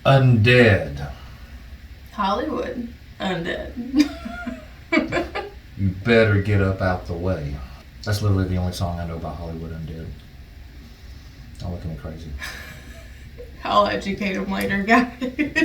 Undead. Hollywood. Undead. You better get up out the way. That's literally the only song I know by Hollywood Undead. Don't look at me crazy. I'll educate him later, guys.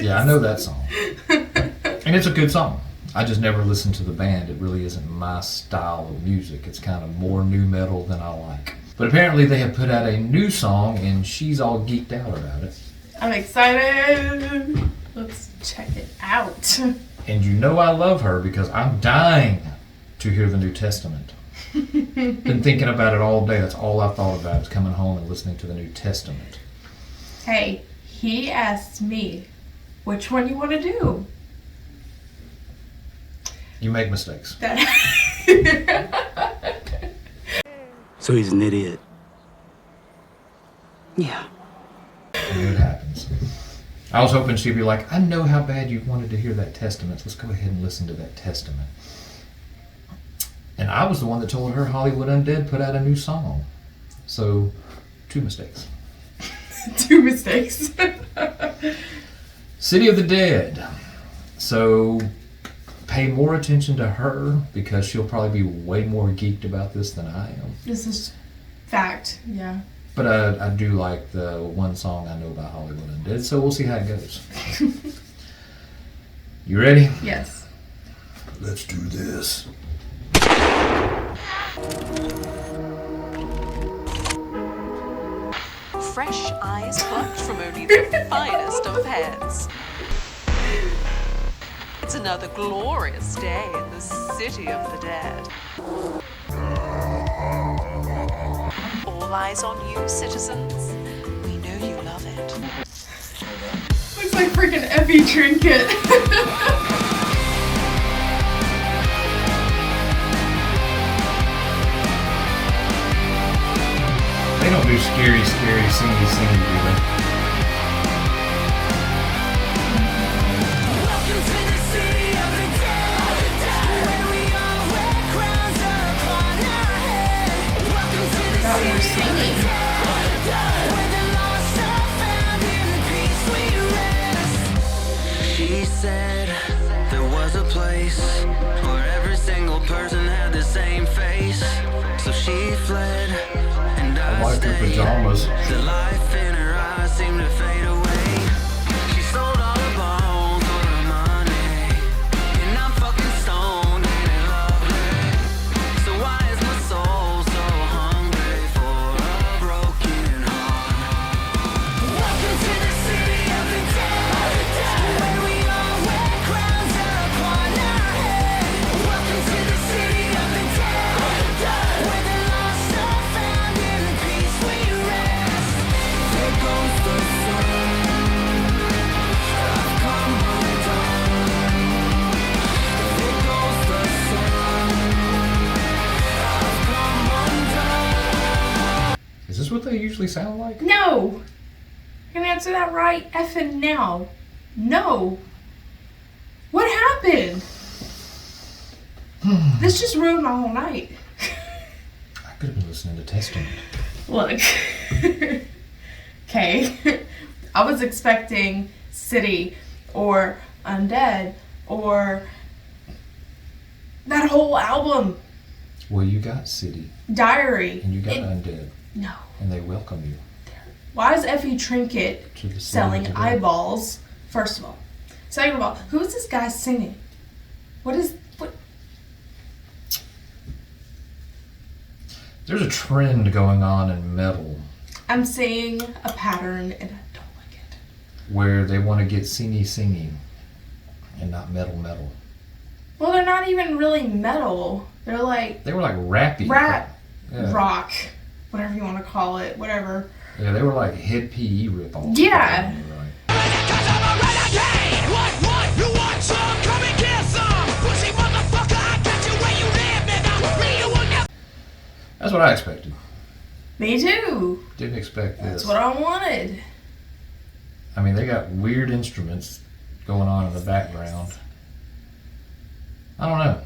Yeah, I know that song. And it's a good song. I just never listened to the band. It really isn't my style of music. It's kind of more new metal than I like. But apparently they have put out a new song and she's all geeked out about it. I'm excited. Let's check it out. And you know I love her because I'm dying to hear the New Testament. Been thinking about it all day. That's all I thought about is coming home and listening to the New Testament. Hey, he asked me which one you want to do. You make mistakes. So he's an idiot. Yeah. And it happens. I was hoping she'd be like, I know how bad you wanted to hear that Testament. Let's go ahead and listen to that Testament. And I was the one that told her Hollywood Undead put out a new song. So, 2 mistakes. 2 mistakes. City of the Dead. So, pay more attention to her because she'll probably be way more geeked about this than I am. This is fact, yeah. But I do like the one song I know by Hollywood Undead, so we'll see how it goes. You ready? Yes. Let's do this. Fresh eyes plucked from only the finest of heads. It's another glorious day in the city of the dead. All eyes on you, citizens. We know you love it. Looks like freaking Effie Trinket. They don't do scary, singy, do they? Welcome to the city of the dead, where we all wear crowns upon our head. Welcome to the Thought you were city of the singing. dead, where the lost are found in the peace we rest. She said there was a place where every single person had the same face. So she fled, and I I like her stayed. pajamas. The life in her eyes seemed to fade away. She sold all her bones for her money, and I'm fucking stoned, ain't it lovely? So why is my soul so hungry for a broken heart? Welcome to the city of the dead, where we all wear crowns upon our head. Welcome to the city of the dead, where the lost are found in the peace we rest. There goes the sun, I've come undone. There goes the sun, I've come undone. Is this what they usually sound like? No! Can I answer that right effing now? No. What happened? This just ruined my whole night. I could have been listening to Testament. Look. Okay. I was expecting City or Undead or that whole album. Well, you got City, Diary. and you got It- Undead, No. and they welcome you Why is Effie Trinket to the city selling of the dead. eyeballs? First of all. Second of all, who is this guy singing? What? There's a trend going on in metal I'm seeing a pattern and I don't like it. where they want to get singy and not metal. Well, they're not even really metal. They're like They were like rappy. rap, Yeah. rock, whatever you want to call it, whatever. Yeah, they were like hit PE ripoffs. Yeah. Right. Cause I'm a renegade. What? You want some? Come and get some. Pussy motherfucker, I got you where you live, nigga. Me, you will never. That's what I expected. Me too. Didn't expect That's this. what I wanted. I mean, they got weird instruments going on in the background. I don't know.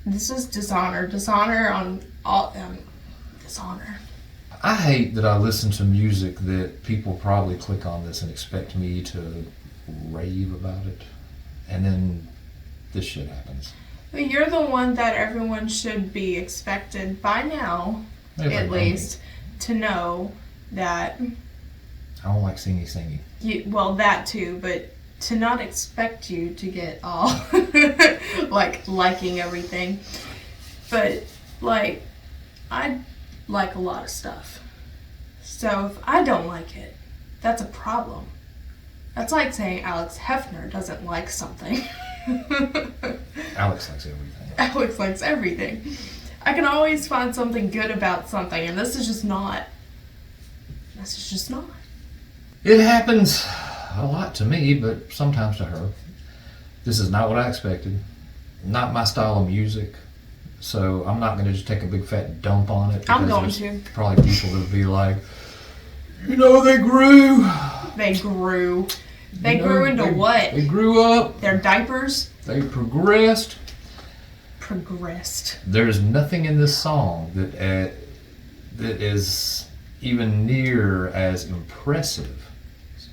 This is dishonor. Dishonor on all. Dishonor. I hate that I listen to music that people probably click on this and expect me to rave about it, and then this shit happens. But you're the one that everyone should be expected by now, at least, to know that I don't like singy. well, that too, but to not expect you to get all liking everything. But like, I like a lot of stuff. So if I don't like it, that's a problem. That's like saying Alex Hefner doesn't like something. Alex likes everything. Alex likes everything. I can always find something good about something, and this is just not. This is just not. It happens a lot to me, but sometimes to her. This is not what I expected. Not my style of music. So I'm not going to just take a big fat dump on it. I'm going there's to. Probably people that'll be like, you know, they grew. They grew. They You know, grew into what? They grew up. Their diapers They progressed. progressed. There's nothing in this song that is even near as impressive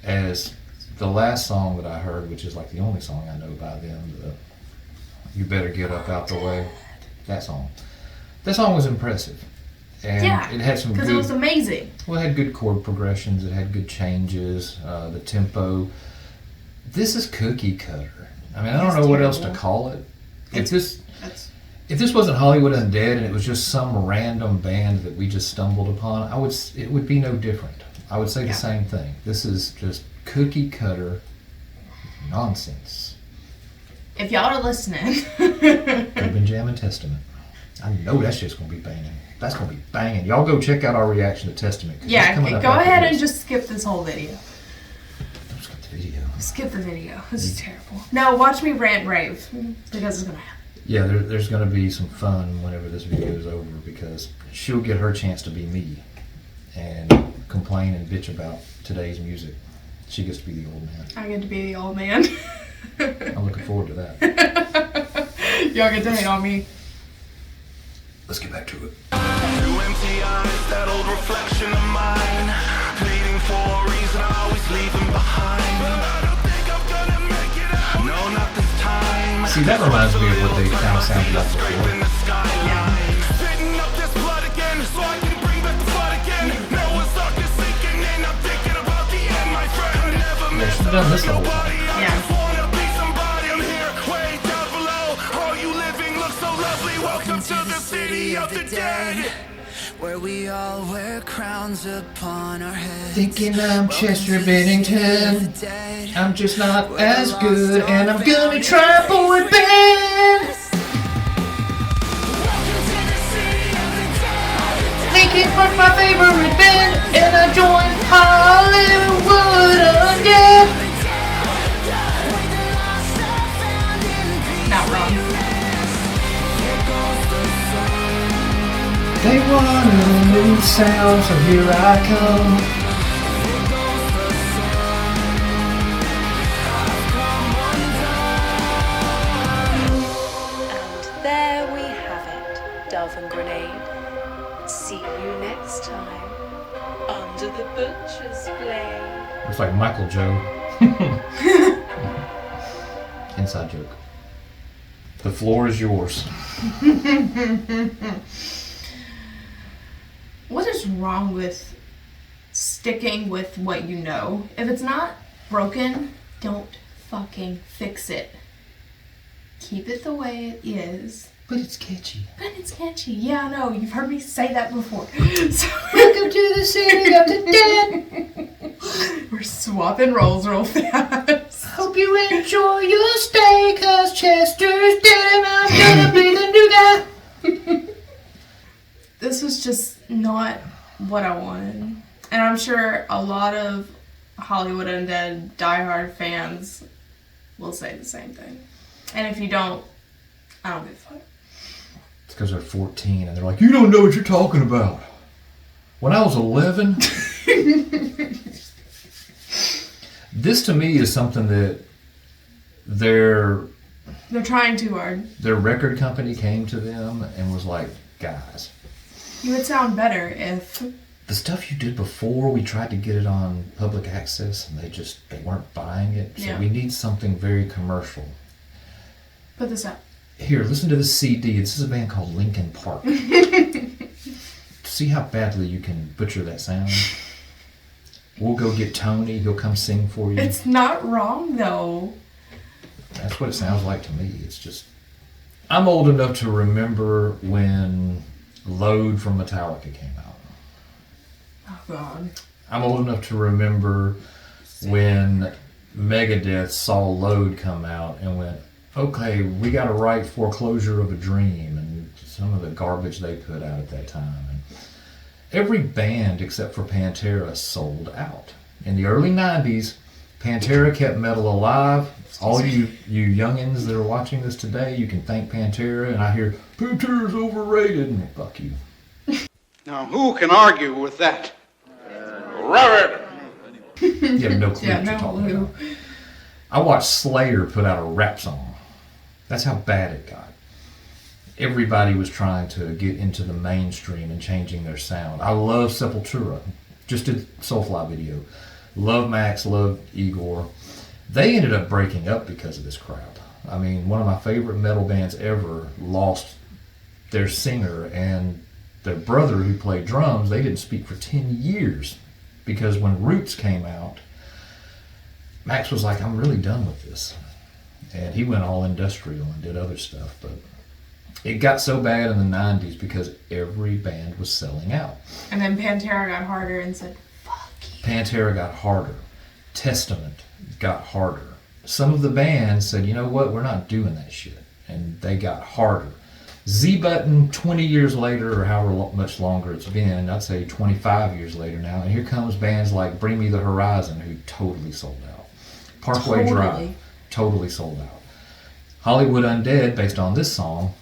as the last song that I heard, which is like the only song I know by them. You Better Get Up Out the Way. That song. That song was impressive. And Yeah, it had some because good... it was amazing. Well, it had good chord progressions. It had good changes. The tempo. This is cookie cutter. I mean, I don't It's know what else to terrible. call it. That's If this wasn't Hollywood Undead and it was just some random band that we just stumbled upon, it would be no different. I would say Yeah. the same thing. This is just cookie cutter nonsense. if y'all are listening. Could have been Jam and Testament. I know that shit's gonna be banging. That's gonna be banging. Y'all go check out our reaction to Testament. 'Cause it's Yeah, coming up go after ahead this. and just skip this whole video. Don't skip the video. Skip the video. This is terrible. No, watch me rant rave because it's gonna happen. Yeah, there's going to be some fun whenever this video is over because she'll get her chance to be me and complain and bitch about today's music. She gets to be the old man. I get to be the old man. I'm looking forward to that. Y'all get to hate on me. Let's get back to it. Two empty eyes, that old reflection of mine. Pleading for a reason, I always leave them behind. But I don't think I'm gonna make it out. No, not this time. See, that reminds me of what they kind of sounded like before. In the skyline. Spitting up this blood again, so I can bring back the flood again. Now it's darkness sinking in, I'm thinking about the end, my friend. Never Yeah, miss she's done this the whole nobody. time. I Yeah. just wanna be somebody. I'm here, way down below. All you living looks so lovely. Welcome to the city of the dead. Where we all wear crowns upon our heads. Thinking I'm Chester Bennington. Dead. I'm just not as good, and I'm gonna try a boy band. Thinking for my favorite band, and I joined Hollywood Undead. Not wrong. They want a new sound, so here I come. And there we have it, Dove and Grenade. See you next time under the butcher's blade. It's like Michael Joe. Inside joke. The floor is yours. What is wrong with sticking with what you know? If it's not broken, don't fucking fix it. Keep it the way it is. But it's catchy. But it's catchy. Yeah, I know. You've heard me say that before. So Welcome to the city of the dead. we're swapping roles real fast. Hope you enjoy your stay, cause Chester's dead and I'm gonna be the new guy. This was just not what I wanted. And I'm sure a lot of Hollywood Undead diehard fans will say the same thing. And if you don't, I don't give a fuck. It's because they're 14 and they're like, you don't know what you're talking about. When I was 11, this to me is something that their They're trying too hard. record company came to them and was like, guys, You would sound better if the stuff you did before, we tried to get it on public access and they weren't buying it. So Yeah. we need something very commercial. Put this up. Here, listen to this CD. This is a band called Linkin Park. See how badly you can butcher that sound? We'll go get Tony. He'll come sing for you. It's not wrong though. That's what it sounds like to me. It's just... I'm old enough to remember when Load from Metallica came out. Oh God. I'm old enough to remember when Megadeth saw Load come out and went, okay, we got to write Foreclosure of a Dream and some of the garbage they put out at that time. And every band except for Pantera sold out. In the early 90s, Pantera kept metal alive. All you youngins that are watching this today, you can thank Pantera, and I hear, Pantera's overrated, and fuck you. Now, who can argue with that? Robert! You have no clue Yeah, what you're no talking clue. about. I watched Slayer put out a rap song. That's how bad it got. Everybody was trying to get into the mainstream and changing their sound. I love Sepultura. Just did Soulfly video. Love Max, love Igor. They ended up breaking up because of this crap. I mean, one of my favorite metal bands ever lost their singer, and their brother who played drums, they didn't speak for 10 years because when Roots came out, Max was like, I'm really done with this. And he went all industrial and did other stuff, but it got so bad in the 90s because every band was selling out. And then Pantera got harder and said, fuck you. Pantera got harder. Testament got harder. Some of the bands said, you know what, we're not doing that shit. And they got harder. Z-Button, 20 years later, or however much longer it's been, I'd say 25 years later now, and here comes bands like Bring Me the Horizon, who totally sold out. Parkway Drive, totally sold out. Hollywood Undead, based on this song,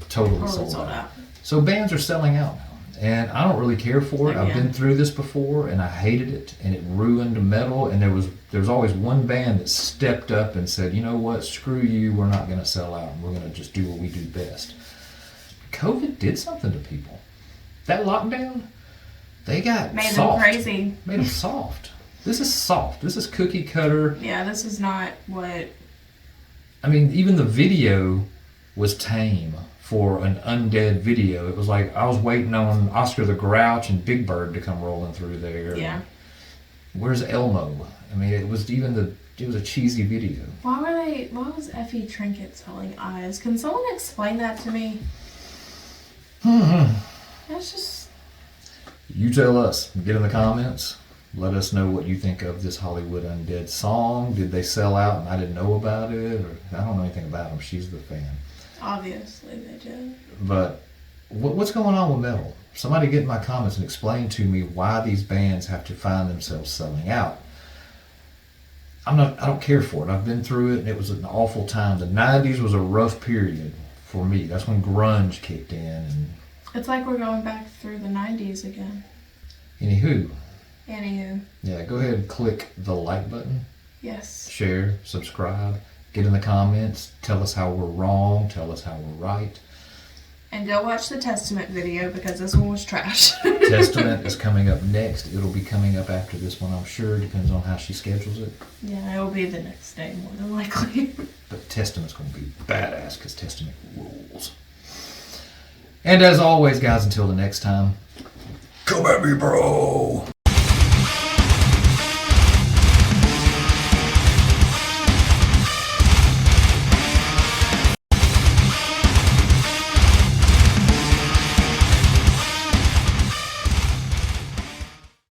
totally sold out. So bands are selling out now. And I don't really care for it. I've been through this before, and I hated it, and it ruined metal. And there was always one band that stepped up and said, you know what, screw you, we're not going to sell out, and we're going to just do what we do best. COVID did something to people. That lockdown, they got Made soft. them crazy. Made them soft. This is soft. This is cookie cutter. Yeah, this is not what... I mean, even the video was tame for an Undead video. It was like I was waiting on Oscar the Grouch and Big Bird to come rolling through there. Yeah. Where's Elmo? I mean, it was a cheesy video. Why was Effie Trinket selling eyes? Can someone explain that to me? That's just... You tell us. Get in the comments. Let us know what you think of this Hollywood Undead song. Did they sell out and I didn't know about it? Or I don't know anything about them. She's the fan. Obviously they did. But what's going on with metal? Somebody get in my comments and explain to me why these bands have to find themselves selling out. I don't care for it. I've been through it and it was an awful time. The 90s was a rough period for me. That's when grunge kicked in. And It's like we're going back through the 90s again. anywho, yeah, go ahead and click the like button. Yes. Share, subscribe, get in the comments, tell us how we're wrong, tell us how we're right. And go watch the Testament video because this one was trash. Testament is coming up next. It'll be coming up after this one, I'm sure. Depends on how she schedules it. Yeah, it will be the next day more than likely. But Testament's going to be badass because Testament rules. And as always, guys, until the next time, come at me, bro.